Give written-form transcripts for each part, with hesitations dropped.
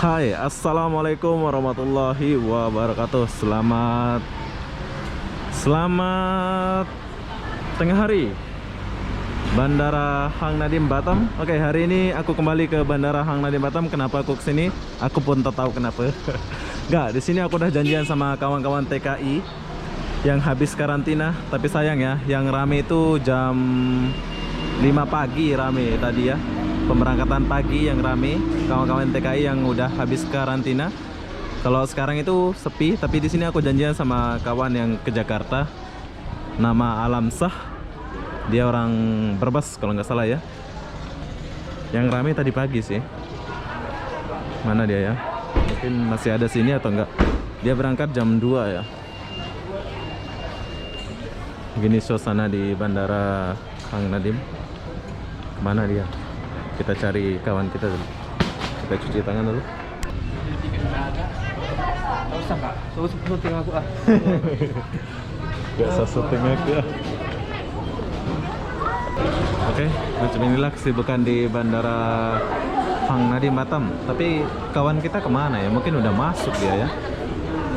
Hai, assalamualaikum warahmatullahi wabarakatuh. Selamat tengah hari Bandara Hang Nadiem Batam. Oke, hari ini aku kembali ke Bandara Hang Nadiem Batam. Kenapa aku kesini? Aku pun tak tahu kenapa. Nggak, di sini aku udah janjian sama kawan-kawan TKI yang habis karantina. Tapi sayang ya, yang rame itu jam 5 pagi rame tadi ya. Pemberangkatan pagi yang rame, kawan-kawan TKI yang udah habis karantina. Kalau sekarang itu sepi, tapi di sini aku janjian sama kawan yang ke Jakarta. Nama Alamsah. Dia orang Brebes kalau nggak salah ya. Yang rame tadi pagi sih. Mana dia ya? Mungkin masih ada sini atau enggak. Dia berangkat jam 2 ya. Gini suasana di Bandara Hang Nadiem. Kemana dia? Kita cari kawan kita dulu. Kita cuci tangan dulu. Gak usah kak, syuting aku ah. Gak usah syuting aku ya. Oke, macam inilah kesibukan di Bandara Hang Nadiem Batam. Tapi kawan kita kemana ya? Mungkin udah masuk dia ya.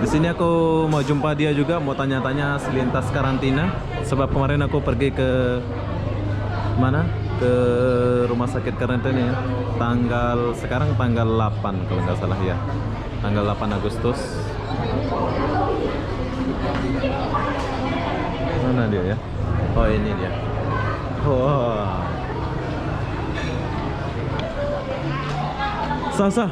Di sini aku mau jumpa dia juga, mau tanya-tanya selintas karantina. Sebab kemarin aku pergi ke mana? Ke rumah sakit karantina ya. Sekarang tanggal 8 kalau nggak salah ya. Tanggal 8 Agustus. Mana dia ya? Oh, ini dia. Wah. Sah.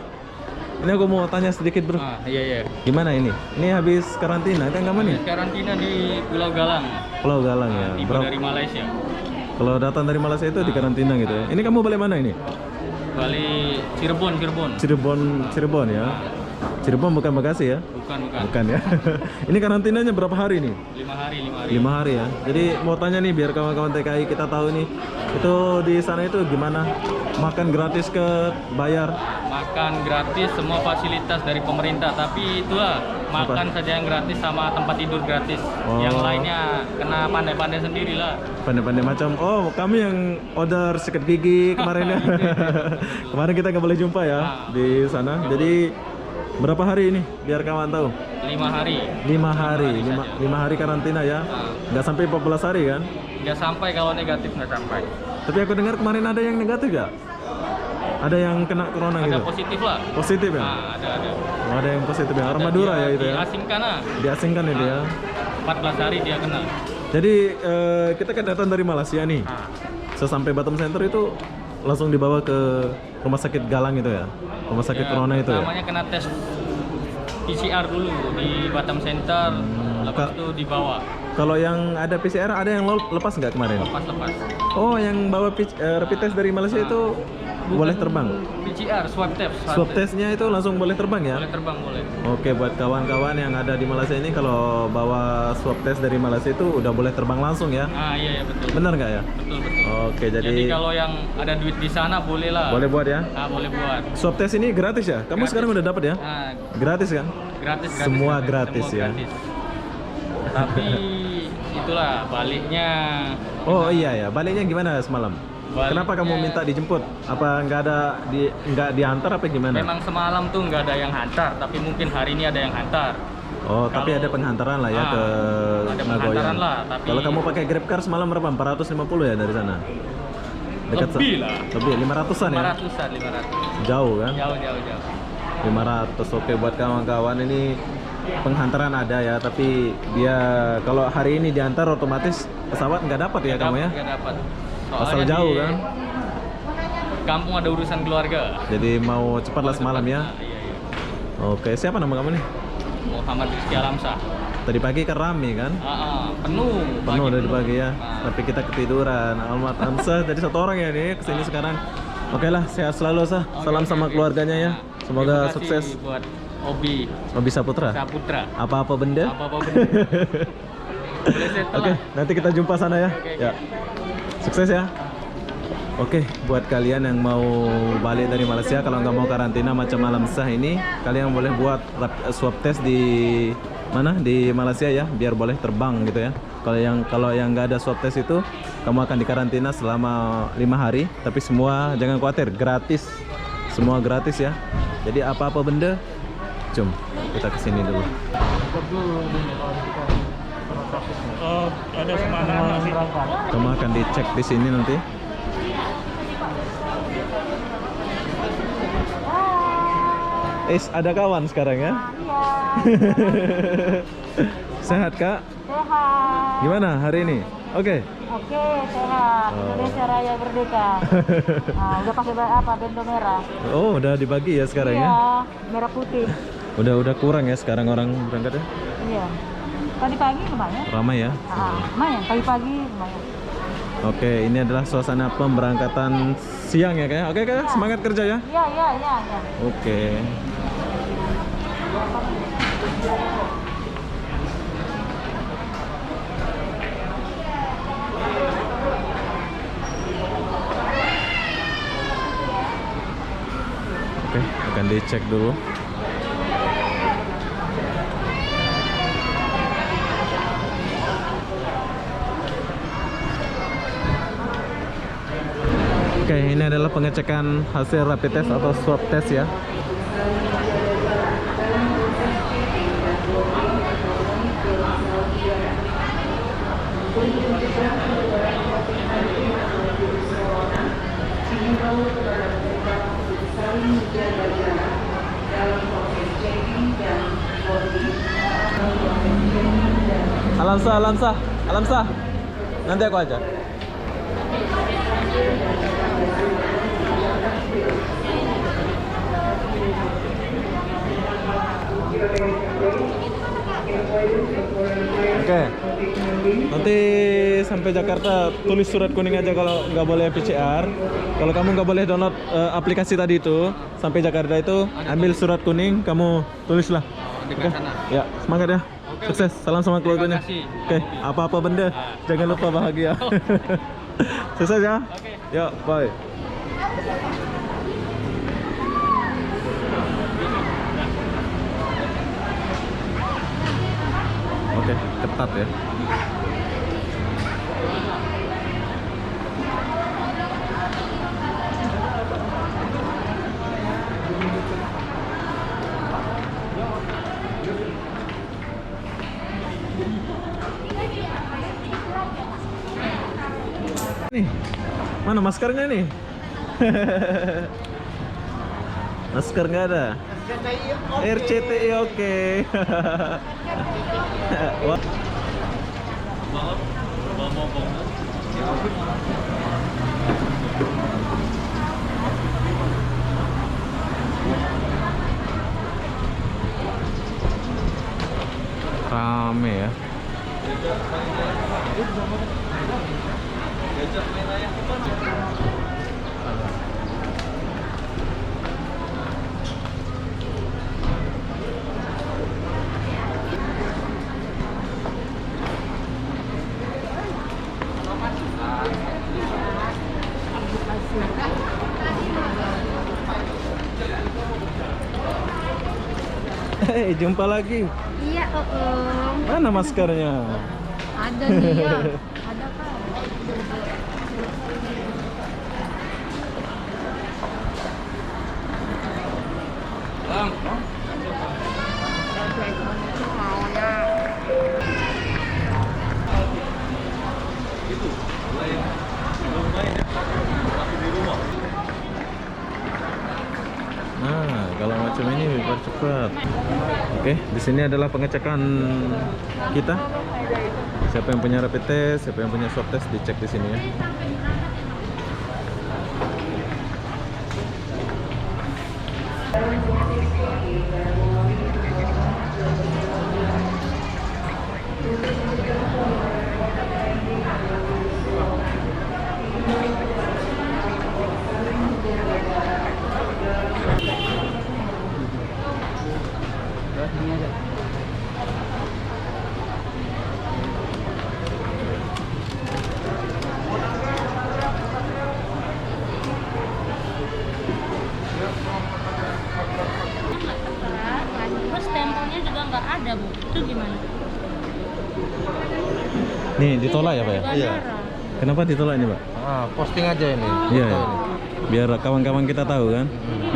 Ini aku mau tanya sedikit, Bro. Iya. Gimana ini? Ini habis karantina kan kamu nih? Karantina di Pulau Galang. Pulau Galang ya. Tiba dari Malaysia. Kalau datang dari Malaysia itu di karantina gitu ya. Ini kamu balik mana ini? Balik Cirebon. Cirebon ya. Cirebon bukan Bekasi ya? Bukan ya. Ini karantinanya berapa hari nih? 5 hari. 5 hari ya. Jadi mau tanya nih biar kawan-kawan TKI kita tahu nih. Itu di sana itu gimana? Makan gratis ke bayar? Makan gratis, semua fasilitas dari pemerintah. Tapi itulah makan saja yang gratis sama tempat tidur gratis. Oh. Yang lainnya kena pandai-pandai sendirilah. Pandai-pandai macam. Oh, kami yang order sikat gigi kemarin ya. Kemarin kita nggak boleh jumpa ya di sana. Jadi berapa hari ini? Biar kawan tahu. 5 hari. 5 hari karantina ya. Nggak sampai 14 hari kan? Nggak sampai, kalau negatif nggak sampai. Tapi aku dengar kemarin ada yang negatif ya? Ada yang kena corona Ada gitu? positif lah. Positif ya? Ada. Oh, ada yang positif ya? Orang Madura ya itu ya? Diasingkan lah. Diasingkan itu ya? 14 hari dia kena. Jadi kita kan datang dari Malaysia nih. Sesampai Batam Center itu langsung dibawa ke rumah sakit Galang itu ya? Rumah sakit corona itu ya? Namanya kena tes PCR dulu di Batam Center, lepas itu dibawa. Kalau yang ada PCR ada yang lepas nggak kemarin? Lepas. Oh, yang bawa rapid test dari Malaysia itu boleh terbang? PCR, swab test. Swab testnya itu langsung boleh terbang ya? Boleh terbang, boleh. Oke, buat kawan-kawan yang ada di Malaysia ini, kalau bawa swab test dari Malaysia itu udah boleh terbang langsung ya? Iya betul. Benar nggak ya? Betul. Oke, Jadi kalau yang ada duit di sana boleh lah. boleh buat ya? Boleh buat. Swab test ini gratis ya? Kamu Gratis. sekarang udah dapat ya? Gratis. Gratis kan? Gratis. Semua gratis ya? Gratis. Tapi itulah baliknya. Oh iya ya, baliknya gimana semalam? Kenapa kamu minta dijemput? Apa nggak diantar apa gimana? Memang semalam tuh nggak ada yang hantar, tapi mungkin hari ini ada yang hantar. Oh, tapi ada penghantaran lah ya ke ada Nagoya. penghantaran lah, tapi Kalau kamu pakai GrabCar semalam berapa? 450 ya dari sana? lebih lah. Lebih 500-an ya? 500-an, 500. Jauh kan? Jauh. 500. Oke, buat kawan-kawan ini penghantaran ada ya, tapi dia kalau hari ini diantar otomatis pesawat nggak dapat ya kamu ya? Nggak dapat. Asal jauh kan? Kampung ada urusan keluarga. Jadi mau cepat lah semalam ya? Iya. Oke, siapa nama kamu nih? Muhammad Rizky Alamsah. Tadi pagi kan rame kan? Penuh Dari pagi ya. Tapi kita ketiduran. Almat Amsah jadi satu orang ya nih kesini sekarang. Oke lah, sehat selalu Sah. Salam sama keluarganya ya. Semoga Terima kasih sukses. buat Obi Saputra. Apa-apa benda? Boleh settle Oke, lah. nanti kita jumpa sana ya. Oke. Ya. Sukses ya. Oke, buat kalian yang mau balik dari Malaysia, kalau nggak mau karantina macam Alamsah ini, kalian boleh buat swab test di mana di Malaysia ya, biar boleh terbang gitu ya. Kalau yang nggak ada swab test itu, kamu akan dikarantina selama 5 hari. Tapi semua jangan khawatir, gratis Semua gratis ya. Jadi apa-apa benda, jom kita kesini dulu. Oh, ada sama anak-anak sih. Kamu akan dicek di sini nanti. Ada kawan sekarang ya? Iya. Sehat kak? Sehat. Gimana hari ini? Oke. Oke, sehat. Indonesia Raya Merdeka. Nah, udah pakai bendo merah. Oh, udah dibagi ya sekarang Iya, ya? merah putih. Udah kurang ya sekarang orang berangkat ya? Iya. Tadi pagi lumayan. Ramai ya? Lumayan. Pagi-pagi lumayan. Oke, ini adalah suasana pemberangkatan siang ya kak? Oke kak, semangat kerja ya? Iya. Oke. Oke, akan dicek dulu. Oke, ini adalah pengecekan hasil rapid test atau swab test ya. Alamsah. Nanti aku aja. Oke. Nanti sampai Jakarta tulis surat kuning aja kalau nggak boleh PCR. Kalau kamu nggak boleh download aplikasi tadi itu, sampai Jakarta itu ambil surat kuning, kamu tulislah. Dekat sana. Ya, semangat ya. Sukses. Salam sama keluarganya. kasih. Oke, apa-apa benda, jangan lupa bahagia. Sukses ya. Oke. Ya, bye. Oke, ketat ya. Nih, mana maskernya nih? Masker nggak ada. RCTI oke. Wah. Rame ya. Hei, jumpa lagi. Iya, Mana maskernya? ada nih ya. Ada kan? Bang. Nah, kalau macam ini cepat. Oke, di sini adalah pengecekan kita. Siapa yang punya rapid test, siapa yang punya swab test dicek di sini ya. Terus temponya juga nggak ada, Bu. Itu gimana? Nih, ditolak ya, Pak ya? Di Iya. bandara. Kenapa ditolak ini, Pak? Posting aja ini. Iya, iya. Oh. Biar kawan-kawan kita tahu kan.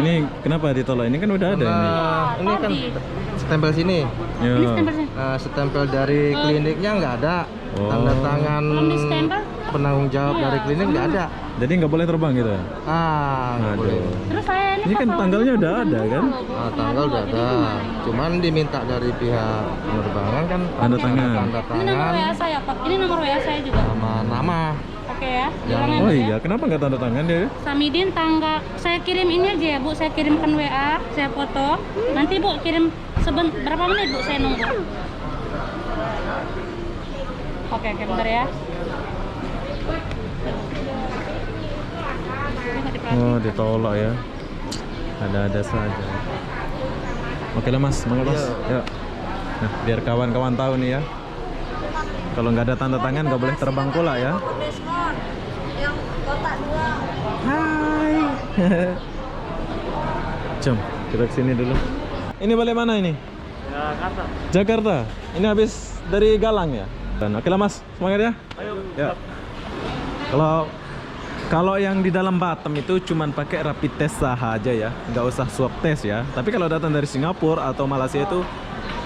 Ini kenapa ditolak? Ini kan udah ada ini. Ini kan stempel sini. Ya. Stempel dari kliniknya nggak ada. Oh. Tanda tangan penanggung jawab dari klinik nggak ada. Jadi nggak boleh terbang gitu. Nggak boleh. Aduh. Terus saya Ini kan tanggalnya udah ada kan? Tanggal udah ada. Cuman diminta dari pihak penerbangan kan Tanda tangan. tanda Ini nomor tangan WA saya, Pak. Ini nomor WA saya juga. sama nama. Oke ya. Yang- Bilangnya, Oh Bu, ya. iya, kenapa nggak tanda tangan dia? Samidin tangga. Saya kirim ini aja ya, Bu. Saya kirimkan WA, saya foto. Nanti Bu kirim berapa menit, Bu? Saya nunggu. Oke, bentar ya. Ini nggak diperhatiin. Oh, ditolak ya. Ada-ada saja. Oke lah Mas, semangat Mas. Yuk. Nah, biar kawan-kawan tahu nih ya. Kalau nggak ada tanda tangan nggak boleh terbang pula ya. Yang kotak 2. Hai. Jom, kita kesini dulu. Ini balik mana ini? Jakarta. Jakarta. Ini habis dari Galang ya. Dan oke lah Mas, semangat ya. Ayo. Ya. Kalau yang di dalam Batam itu cuman pakai rapid test saja ya, nggak usah swab test ya. Tapi kalau datang dari Singapura atau Malaysia itu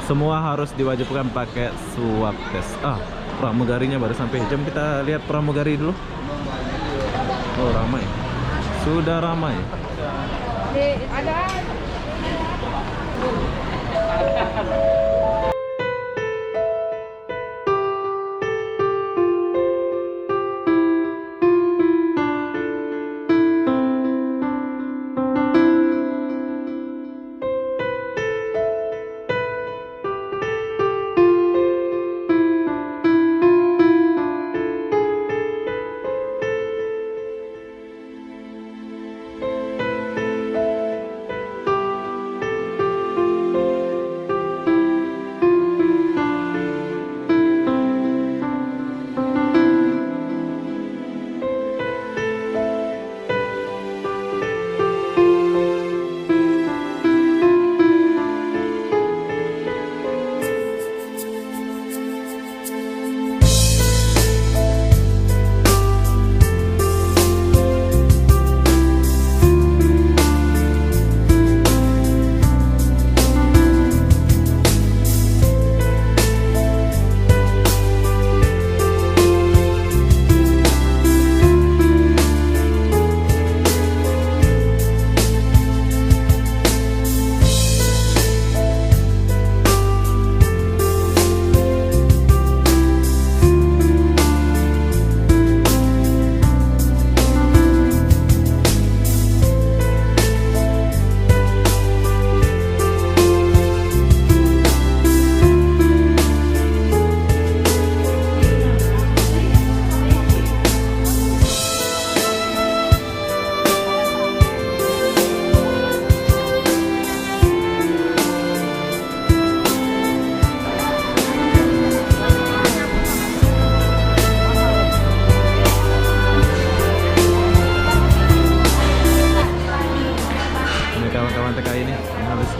semua harus diwajibkan pakai swab test. Pramugarinya baru sampai. Jom kita lihat pramugari dulu. Oh, ramai. Sudah ramai.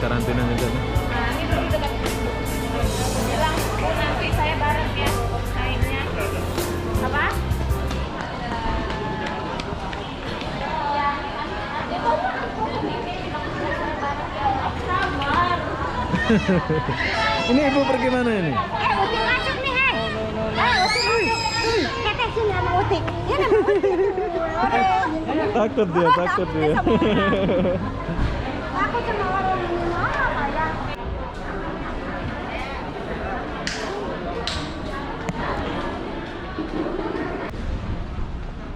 karantina juga nih. Nah, ini dulu dekat. Bilang, "Bu, nanti saya bareng ya naiknya." Apa? Ini ibu pergi mana ini? Uti masuk nih, hai. Uti masuk. Kakak sih nggak mau Uti. Dia nggak mau Uti. Takut dia, takut dia. Aku cuma orang ini apa ya?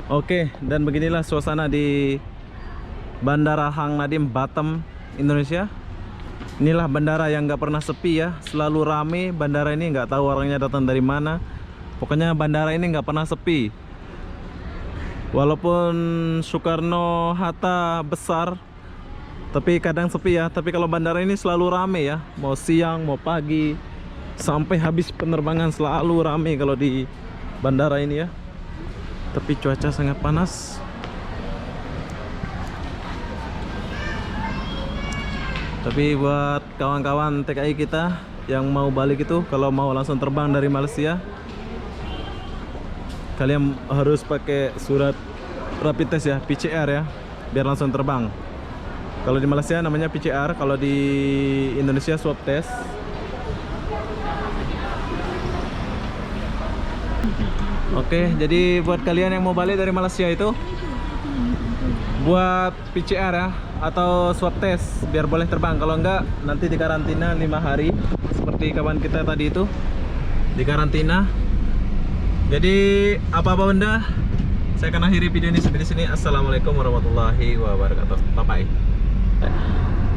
Oke, dan beginilah suasana di Bandara Hang Nadiem Batam, Indonesia. Inilah bandara yang nggak pernah sepi ya, selalu rame. Bandara ini nggak tahu orangnya datang dari mana. Pokoknya bandara ini nggak pernah sepi. Walaupun Soekarno Hatta besar, tapi kadang sepi ya. Tapi kalau bandara ini selalu rame ya, mau siang mau pagi, sampai habis penerbangan selalu rame kalau di bandara ini ya. Tapi cuaca sangat panas. Tapi buat kawan-kawan TKI kita yang mau balik itu, kalau mau langsung terbang dari Malaysia, kalian harus pakai surat rapid test ya, PCR ya. biar langsung terbang. Kalau di Malaysia namanya PCR, kalau di Indonesia swab test. Oke, jadi buat kalian yang mau balik dari Malaysia itu buat PCR ya, atau swab test biar boleh terbang. Kalau enggak nanti di karantina 5 hari seperti kawan kita tadi itu di karantina. Jadi apa-apa benda, saya akan akhiri video ini sampai di sini. Assalamualaikum warahmatullahi wabarakatuh. Bye bye.